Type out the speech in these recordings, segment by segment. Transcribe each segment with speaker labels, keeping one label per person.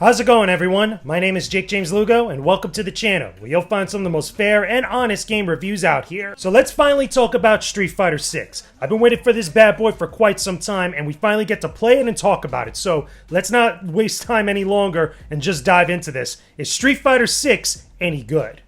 Speaker 1: How's it going, everyone? My name is Jakejames Lugo, and welcome to the channel, where you'll find some of the most fair and honest game reviews out here. So let's finally talk about Street Fighter 6. I've been waiting for this bad boy for quite some time, and we finally get to play it and talk about it. So let's not waste time any longer and just dive into this. Is Street Fighter 6 any good?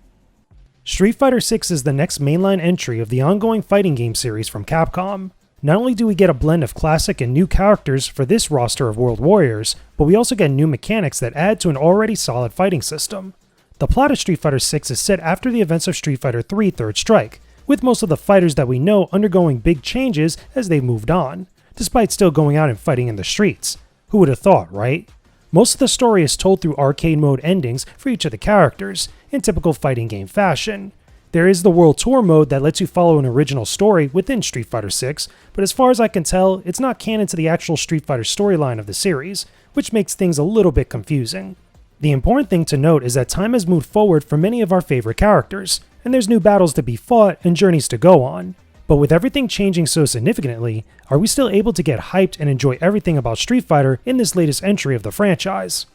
Speaker 1: Street Fighter 6 is the next mainline entry of the ongoing fighting game series from Capcom. Not only do we get a blend of classic and new characters for this roster of World Warriors, but we also get new mechanics that add to an already solid fighting system. The plot of Street Fighter 6 is set after the events of Street Fighter 3 Third Strike, with most of the fighters that we know undergoing big changes as they moved on, despite still going out and fighting in the streets. Who would have thought, right? Most of the story is told through arcade mode endings for each of the characters, in typical fighting game fashion. There is the World Tour mode that lets you follow an original story within Street Fighter 6, but as far as I can tell, it's not canon to the actual Street Fighter storyline of the series, which makes things a little bit confusing. The important thing to note is that time has moved forward for many of our favorite characters, and there's new battles to be fought and journeys to go on. But with everything changing so significantly, are we still able to get hyped and enjoy everything about Street Fighter in this latest entry of the franchise?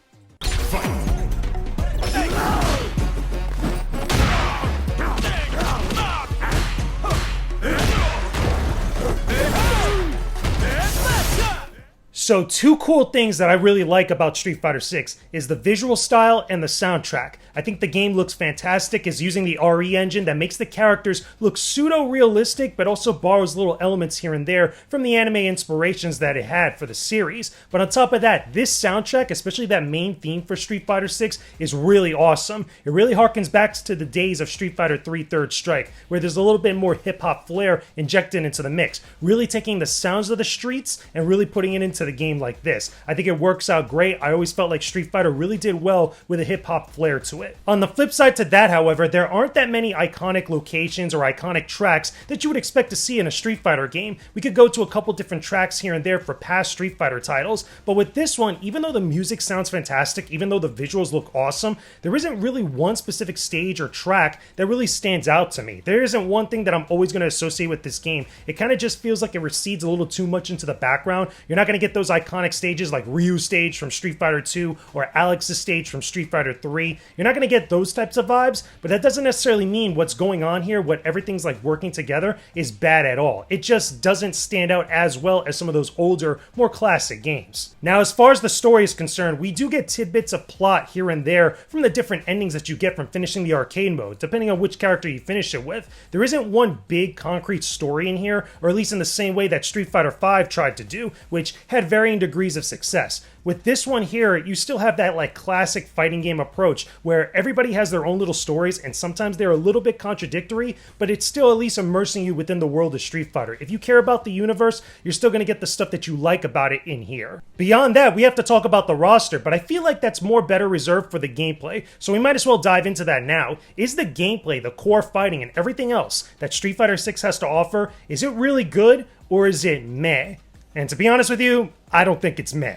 Speaker 1: So two cool things that I really like about Street Fighter 6 is the visual style and the soundtrack. I think the game looks fantastic, is using the RE engine that makes the characters look pseudo-realistic, but also borrows little elements here and there from the anime inspirations that it had for the series. But on top of that, this soundtrack, especially that main theme for Street Fighter 6, is really awesome. It really harkens back to the days of Street Fighter 3 Third Strike, where there's a little bit more hip-hop flair injected into the mix, really taking the sounds of the streets and really putting it into the game like this. I think it works out great. I always felt like Street Fighter really did well with a hip-hop flair to it. On the flip side to that, however, there aren't that many iconic locations or iconic tracks that you would expect to see in a Street Fighter game. We could go to a couple different tracks here and there for past Street Fighter titles, but with this one, even though the music sounds fantastic, even though the visuals look awesome, there isn't really one specific stage or track that really stands out to me. There isn't one thing that I'm always going to associate with this game. It kind of just feels like it recedes a little too much into the background. You're not going to get those iconic stages like Ryu's stage from Street Fighter 2 or Alex's stage from Street Fighter 3. You're not going to get those types of vibes, but that doesn't necessarily mean what's going on here, what everything's like working together, is bad at all. It just doesn't stand out as well as some of those older, more classic games. Now, as far as the story is concerned, we do get tidbits of plot here and there from the different endings that you get from finishing the arcade mode, depending on which character you finish it with. There isn't one big concrete story in here, or at least in the same way that Street Fighter V tried to do, which had varying degrees of success. With this one here, you still have that like classic fighting game approach where everybody has their own little stories and sometimes they're a little bit contradictory, but it's still at least immersing you within the world of Street Fighter. If you care about the universe, you're still going to get the stuff that you like about it in here. Beyond that, we have to talk about the roster, but I feel like that's more better reserved for the gameplay, so we might as well dive into that now. Is the gameplay, the core fighting, and everything else that Street Fighter 6 has to offer, is it really good or is it meh? And to be honest with you, I don't think it's meh.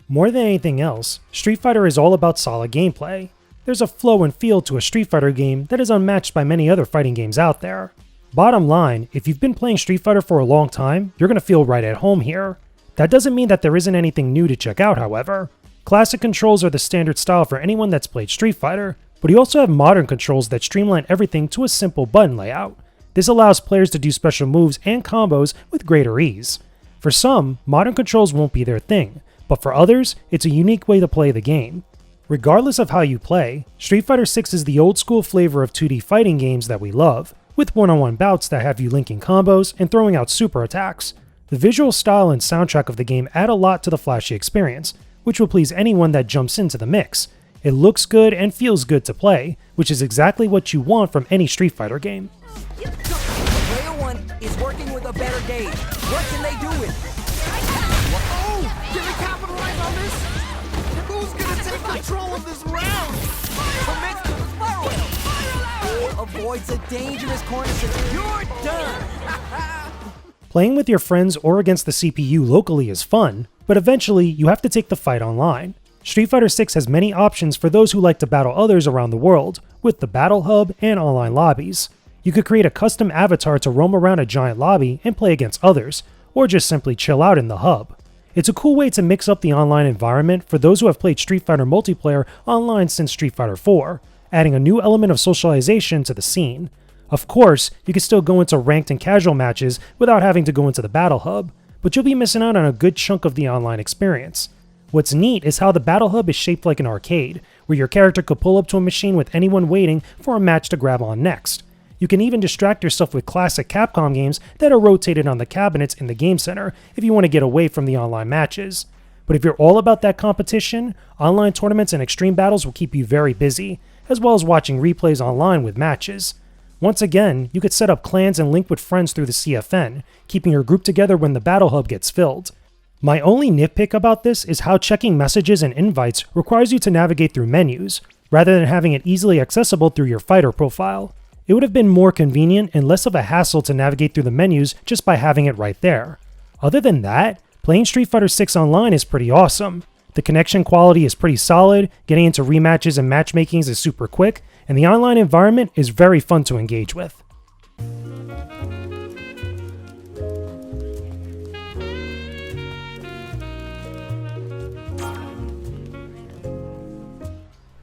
Speaker 1: More than anything else, Street Fighter is all about solid gameplay. There's a flow and feel to a Street Fighter game that is unmatched by many other fighting games out there. Bottom line, if you've been playing Street Fighter for a long time, you're going to feel right at home here. That doesn't mean that there isn't anything new to check out, however. Classic controls are the standard style for anyone that's played Street Fighter, but you also have modern controls that streamline everything to a simple button layout. This allows players to do special moves and combos with greater ease. For some, modern controls won't be their thing, but for others, it's a unique way to play the game. Regardless of how you play, Street Fighter 6 is the old school flavor of 2D fighting games that we love, with one-on-one bouts that have you linking combos and throwing out super attacks. The visual style and soundtrack of the game add a lot to the flashy experience, which will please anyone that jumps into the mix. It looks good and feels good to play, which is exactly what you want from any Street Fighter game.
Speaker 2: Player 1 is working with a better gauge. What can they do with it? Oh! Can they capitalize on this? Who's gonna take control of this round? Commits to the firework! Avoids a dangerous corner. You're done!
Speaker 1: Playing with your friends or against the CPU locally is fun, but eventually you have to take the fight online. Street Fighter 6 has many options for those who like to battle others around the world, with the Battle Hub and online lobbies. You could create a custom avatar to roam around a giant lobby and play against others, or just simply chill out in the hub. It's a cool way to mix up the online environment for those who have played Street Fighter multiplayer online since Street Fighter 4, adding a new element of socialization to the scene. Of course, you can still go into ranked and casual matches without having to go into the Battle Hub, but you'll be missing out on a good chunk of the online experience. What's neat is how the Battle Hub is shaped like an arcade, where your character could pull up to a machine with anyone waiting for a match to grab on next. You can even distract yourself with classic Capcom games that are rotated on the cabinets in the game center if you want to get away from the online matches. But if you're all about that competition, online tournaments and extreme battles will keep you very busy, as well as watching replays online with matches. Once again, you could set up clans and link with friends through the CFN, keeping your group together when the Battle Hub gets filled. My only nitpick about this is how checking messages and invites requires you to navigate through menus, rather than having it easily accessible through your fighter profile. It would have been more convenient and less of a hassle to navigate through the menus just by having it right there. Other than that, playing Street Fighter 6 online is pretty awesome. The connection quality is pretty solid, getting into rematches and matchmakings is super quick, and the online environment is very fun to engage with.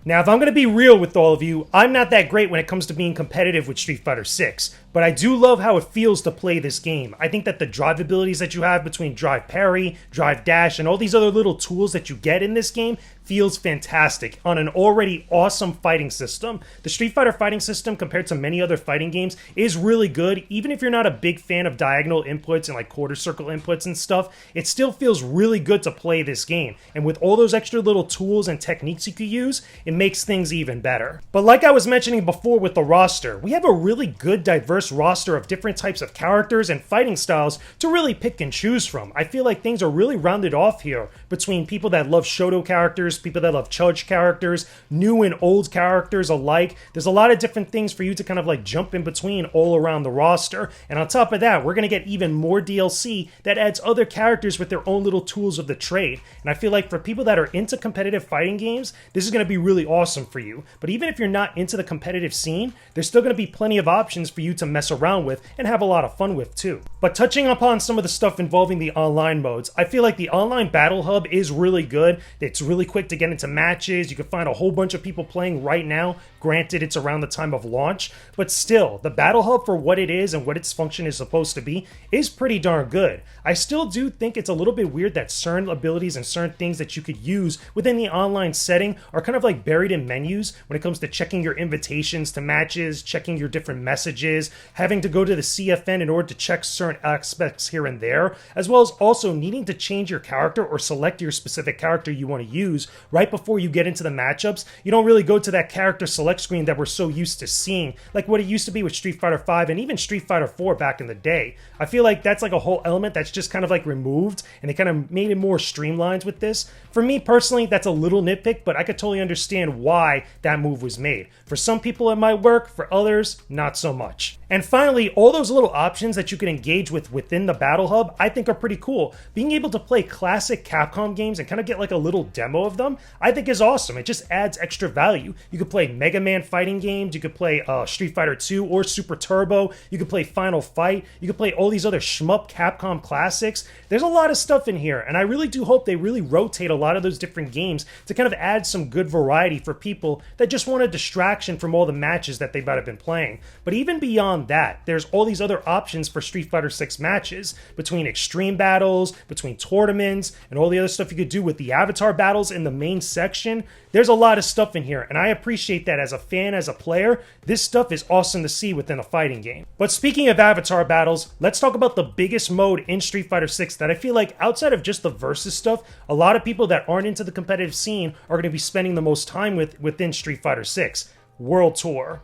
Speaker 1: Now, if I'm going to be real with all of you, I'm not that great when it comes to being competitive with Street Fighter 6, but I do love how it feels to play this game. I think that the drive abilities that you have between drive parry, drive dash, and all these other little tools that you get in this game feels fantastic on an already awesome fighting system. The Street Fighter fighting system, compared to many other fighting games, is really good. Even if you're not a big fan of diagonal inputs and like quarter circle inputs and stuff, it still feels really good to play this game. And with all those extra little tools and techniques you could use, it makes things even better. But like I was mentioning before with the roster, we have a really good diverse roster of different types of characters and fighting styles to really pick and choose from. I feel like things are really rounded off here between people that love Shoto characters, people that love Chudge characters, new and old characters alike. There's a lot of different things for you to kind of like jump in between all around the roster. And on top of that, we're going to get even more DLC that adds other characters with their own little tools of the trade. And I feel like for people that are into competitive fighting games, this is going to be really awesome for you. But even if you're not into the competitive scene, there's still going to be plenty of options for you to mess around with and have a lot of fun with too. But touching upon some of the stuff involving the online modes, I feel like the online battle hub is really good. It's really quick to get into matches. You can find a whole bunch of people playing right now. Granted, it's around the time of launch, but still, the battle hub for what it is and what its function is supposed to be is pretty darn good. I still do think it's a little bit weird that certain abilities and certain things that you could use within the online setting are kind of like buried in menus when it comes to checking your invitations to matches, checking your different messages, having to go to the CFN in order to check certain aspects here and there, as well as also needing to change your character or select your specific character you want to use right before you get into the matchups. You don't really go to that character select screen that we're so used to seeing, like what it used to be with Street Fighter 5 and even Street Fighter 4 back in the day. I feel like that's like a whole element that's just kind of like removed, and they kind of made it more streamlined with this. For me personally, that's a little nitpick, but I could totally understand why that move was made. For some people it might work, for others, not so much. And finally, all those little options that you can engage with within the Battle Hub, I think are pretty cool. Being able to play classic Capcom games and kind of get like a little demo of them, I think is awesome. It just adds extra value. You could play Mega Man fighting games, you could play Street Fighter 2 or Super Turbo, you could play Final Fight, you could play all these other shmup Capcom classics. There's a lot of stuff in here, and I really do hope they really rotate a lot of those different games to kind of add some good variety for people that just want a distraction from all the matches that they might have been playing. But even beyond that, there's all these other options for Street Fighter 6 matches, between extreme battles, between tournaments, and all the other stuff you could do with the avatar battles in the main section. There's a lot of stuff in here, and I appreciate that as a fan, as a player. This stuff is awesome to see within a fighting game. But speaking of avatar battles, let's talk about the biggest mode in Street Fighter 6 that I feel like, outside of just the versus stuff, a lot of people that aren't into the competitive scene are going to be spending the most time with within Street Fighter 6. World Tour.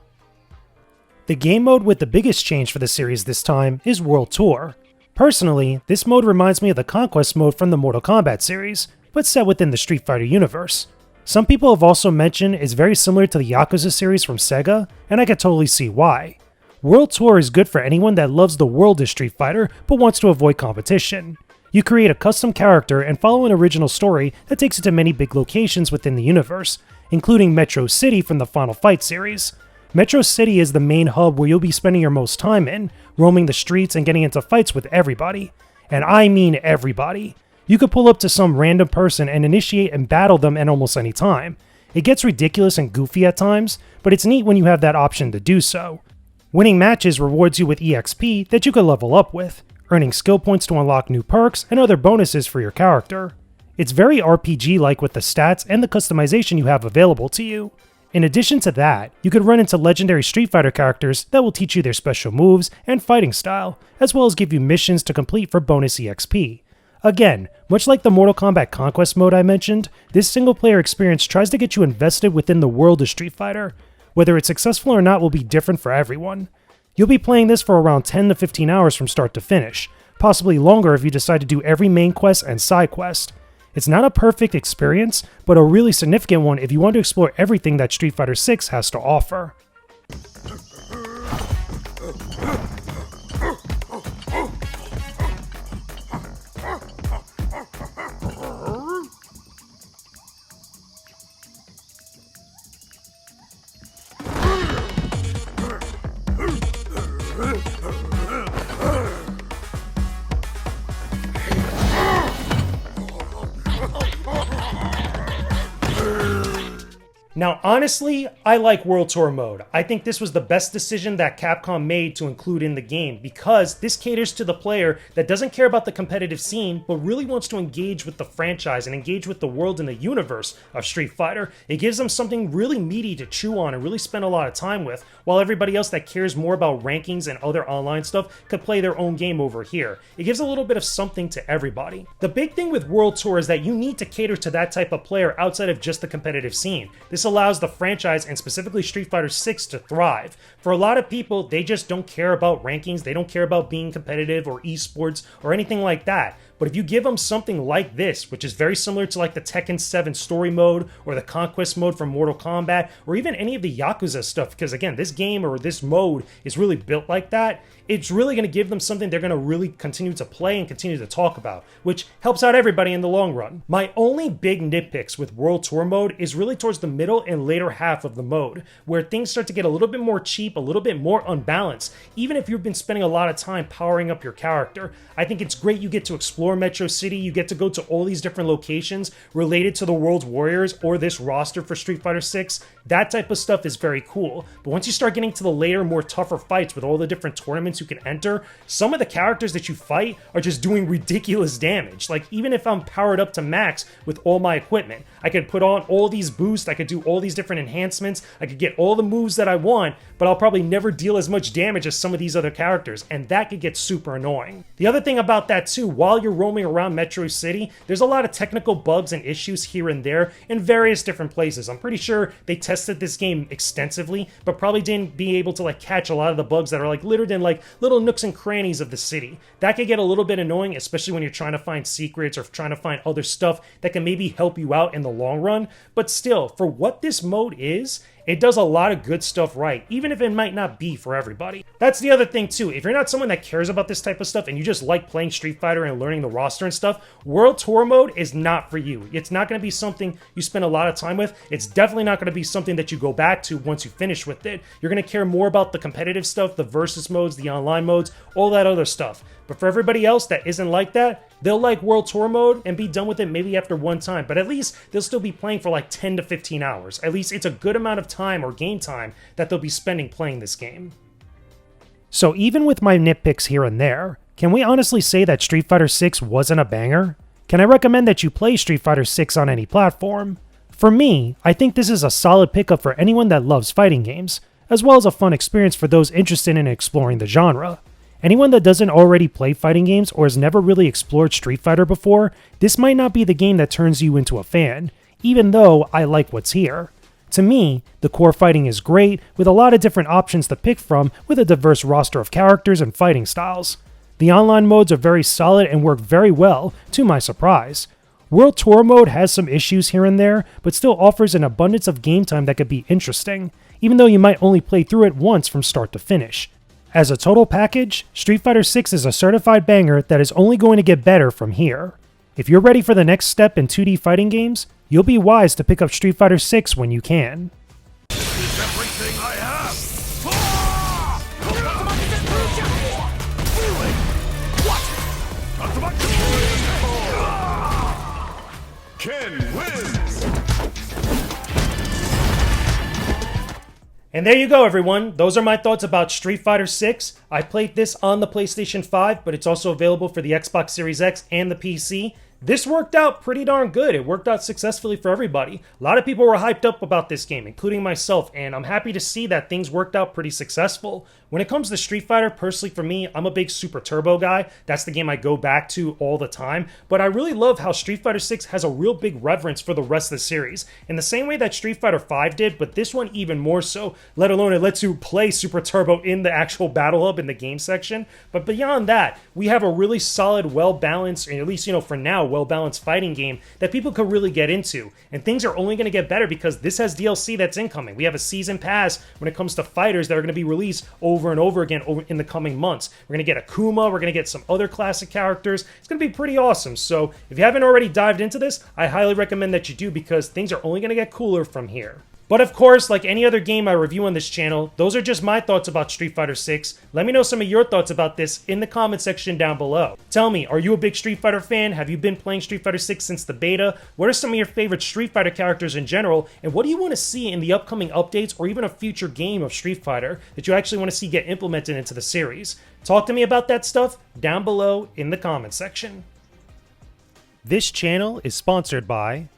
Speaker 1: The game mode with the biggest change for the series this time is World Tour. Personally, this mode reminds me of the Conquest mode from the Mortal Kombat series, but set within the Street Fighter universe. Some people have also mentioned it's very similar to the Yakuza series from Sega, and I can totally see why. World Tour is good for anyone that loves the world of Street Fighter but wants to avoid competition. You create a custom character and follow an original story that takes you to many big locations within the universe, including Metro City from the Final Fight series. Metro City is the main hub where you'll be spending your most time in, roaming the streets and getting into fights with everybody. And I mean everybody. You could pull up to some random person and initiate and battle them at almost any time. It gets ridiculous and goofy at times, but it's neat when you have that option to do so. Winning matches rewards you with EXP that you can level up with, earning skill points to unlock new perks and other bonuses for your character. It's very RPG-like with the stats and the customization you have available to you. In addition to that, you could run into legendary Street Fighter characters that will teach you their special moves and fighting style, as well as give you missions to complete for bonus EXP. Again, much like the Mortal Kombat Conquest mode I mentioned, this single-player experience tries to get you invested within the world of Street Fighter. Whether it's successful or not will be different for everyone. You'll be playing this for around 10 to 15 hours from start to finish, possibly longer if you decide to do every main quest and side quest. It's not a perfect experience, but a really significant one if you want to explore everything that Street Fighter 6 has to offer. Now honestly, I like World Tour mode. I think this was the best decision that Capcom made to include in the game because this caters to the player that doesn't care about the competitive scene but really wants to engage with the franchise and engage with the world and the universe of Street Fighter. It gives them something really meaty to chew on and really spend a lot of time with, while everybody else that cares more about rankings and other online stuff could play their own game over here. It gives a little bit of something to everybody. The big thing with World Tour is that you need to cater to that type of player outside of just the competitive scene. This allows the franchise and specifically Street Fighter 6 to thrive. For a lot of people, they just don't care about rankings, they don't care about being competitive or esports or anything like that. But if you give them something like this, which is very similar to like the Tekken 7 story mode or the Conquest mode from Mortal Kombat or even any of the Yakuza stuff, because again, this game or this mode is really built like that, it's really going to give them something they're going to really continue to play and continue to talk about, which helps out everybody in the long run. My only big nitpicks with World Tour mode is really towards the middle and later half of the mode, where things start to get a little bit more cheap, a little bit more unbalanced, even if you've been spending a lot of time powering up your character. I think it's great you get to explore Metro City, you get to go to all these different locations related to the World's Warriors or this roster for Street Fighter 6. That type of stuff is very cool, but once you start getting to the later, more tougher fights with all the different tournaments you can enter, some of the characters that you fight are just doing ridiculous damage. Like, even if I'm powered up to max with all my equipment, I could put on all these boosts, I could do all these different enhancements, I could get all the moves that I want, but I'll probably never deal as much damage as some of these other characters, and that could get super annoying. The other thing about that too, while you're roaming around Metro City, there's a lot of technical bugs and issues here and there in various different places. I'm pretty sure they tested this game extensively, but probably didn't be able to like catch a lot of the bugs that are like littered in like little nooks and crannies of the city. That could get a little bit annoying, especially when you're trying to find secrets or trying to find other stuff that can maybe help you out in the long run. But still, for what this mode is, it does a lot of good stuff right, even if it might not be for everybody. That's the other thing too. If you're not someone that cares about this type of stuff and you just like playing Street Fighter and learning the roster and stuff, World Tour mode is not for you. It's not going to be something you spend a lot of time with. It's definitely not going to be something that you go back to once you finish with it. You're going to care more about the competitive stuff, the versus modes, the online modes, all that other stuff. But for everybody else that isn't like that, they'll like World Tour mode and be done with it maybe after one time, but at least they'll still be playing for like 10 to 15 hours. At least it's a good amount of time or game time that they'll be spending playing this game. So even with my nitpicks here and there, can we honestly say that Street Fighter 6 wasn't a banger? Can I recommend that you play Street Fighter 6 on any platform? For me, I think this is a solid pickup for anyone that loves fighting games, as well as a fun experience for those interested in exploring the genre. Anyone that doesn't already play fighting games or has never really explored Street Fighter before, this might not be the game that turns you into a fan, even though I like what's here. To me, the core fighting is great, with a lot of different options to pick from with a diverse roster of characters and fighting styles. The online modes are very solid and work very well, to my surprise. World Tour mode has some issues here and there, but still offers an abundance of game time that could be interesting, even though you might only play through it once from start to finish. As a total package, Street Fighter 6 is a certified banger that is only going to get better from here. If you're ready for the next step in 2D fighting games, you'll be wise to pick up Street Fighter 6 when you can.
Speaker 3: It's everything I have! What?
Speaker 1: And there you go, everyone. Those are my thoughts about Street Fighter 6. I played this on the PlayStation 5, but it's also available for the Xbox Series X and the PC. This worked out pretty darn good. It worked out successfully for everybody. A lot of people were hyped up about this game, including myself, and I'm happy to see that things worked out pretty successful. When it comes to Street Fighter, personally for me, I'm a big Super Turbo guy. That's the game I go back to all the time. But I really love how Street Fighter 6 has a real big reverence for the rest of the series. In the same way that Street Fighter 5 did, but this one even more so, let alone it lets you play Super Turbo in the actual Battle Hub in the game section. But beyond that, we have a really solid, well-balanced, and at least, for now, well-balanced fighting game that people could really get into. And things are only going to get better because this has DLC that's incoming. We have a season pass when it comes to fighters that are going to be released over and over again in the coming months. We're going to get Akuma, we're going to get some other classic characters. It's going to be pretty awesome. So if you haven't already dived into this, I highly recommend that you do because things are only going to get cooler from here. But of course, like any other game I review on this channel, those are just my thoughts about Street Fighter 6. Let me know some of your thoughts about this in the comment section down below. Tell me, are you a big Street Fighter fan? Have you been playing Street Fighter 6 since the beta? What are some of your favorite Street Fighter characters in general? And what do you want to see in the upcoming updates or even a future game of Street Fighter that you actually want to see get implemented into the series? Talk to me about that stuff down below in the comment section. This channel is sponsored by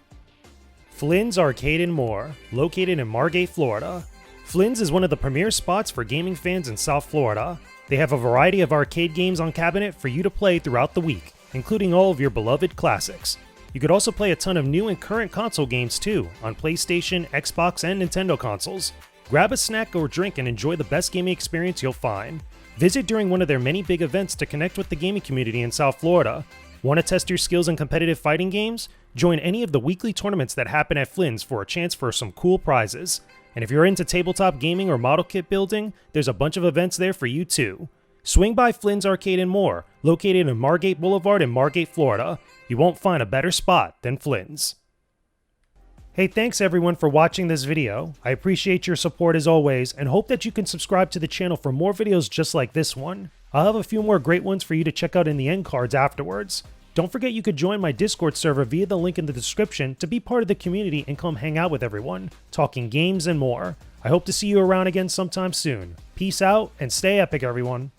Speaker 1: Flynn's Arcade and More, located in Margate, Florida. Flynn's is one of the premier spots for gaming fans in South Florida. They have a variety of arcade games on cabinet for you to play throughout the week, including all of your beloved classics. You could also play a ton of new and current console games too, on PlayStation, Xbox, and Nintendo consoles. Grab a snack or drink and enjoy the best gaming experience you'll find. Visit during one of their many big events to connect with the gaming community in South Florida. Want to test your skills in competitive fighting games? Join any of the weekly tournaments that happen at Flynn's for a chance for some cool prizes. And if you're into tabletop gaming or model kit building, there's a bunch of events there for you too. Swing by Flynn's Arcade and More, located in Margate Boulevard in Margate, Florida. You won't find a better spot than Flynn's. Hey, thanks everyone for watching this video. I appreciate your support as always, and hope that you can subscribe to the channel for more videos just like this one. I'll have a few more great ones for you to check out in the end cards afterwards. Don't forget you could join my Discord server via the link in the description to be part of the community and come hang out with everyone, talking games and more. I hope to see you around again sometime soon. Peace out and stay epic, everyone.